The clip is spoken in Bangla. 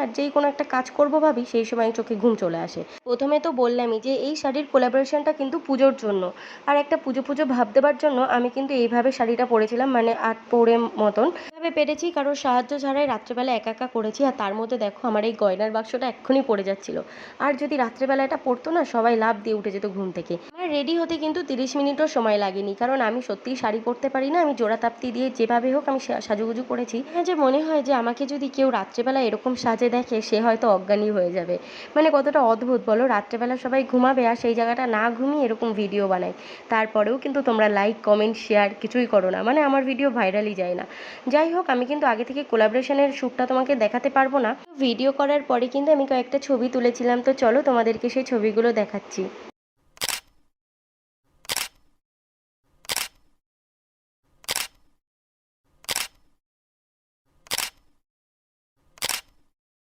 আর যেই কোনো একটা কাজ করব ভাবি সেই সময় চোখে ঘুম চলে আসে। প্রথমে তো বললামই যে এই শাড়ির কোলাবোরেশনটা কিন্তু পুজোর জন্য, আর একটা পুজো পুজো ভাব দেবার জন্য আমি কিন্তু এইভাবে শাড়িটা পরেছিলাম, মানে আট পরে মতন এভাবে পেরেছি, কারোর সাহায্য ছাড়াই রাত্রেবেলা একা একা করেছি। আর তার মধ্যে দেখো আমার এই গয়নার বাক্সটা এক্ষুনি পড়ে যাচ্ছিল, আর যদি রাত্রেবেলা এটা পড়তো না সবাই লাফ দিয়ে উঠে যেত ঘুম থেকে। আমার রেডি হতে কিন্তু 30 মিনিটও সময় লাগেনি, কারণ আমি সত্যিই শাড়ি পরতে পারি না। আমি জোড়া তাপ্তি দিয়ে যেভাবে হোক আমি সাজুগুজু করেছি। হ্যাঁ, যে মনে হয় যে আমাকে যদি কেউ রাত্রেবেলা এরকম সাজে দেখে সে হয়তো অজ্ঞানী হয়ে যাবে। মানে কতটা অদ্ভুত বলো, রাত্রেবেলা সবাই ঘুমাবে আর সেই জায়গাটা না ঘুমিয়ে এরকম ভিডিও বানায়। তারপরেও কিন্তু তোমরা লাইক কমেন্ট শেয়ার কিছুই করো না, মানে আমার ভিডিও ভাইরালই যায় না। যাই হোক, আমি কিন্তু আগে থেকে কোলাবরেশনের শ্যুটটা তোমাকে দেখাতে পারবো না। ভিডিও করার পরে কিন্তু আমি কয়েকটা ছবি তুলেছিলাম, তো চলো তোমাদেরকে সেই ছবিগুলো দেখাচ্ছি।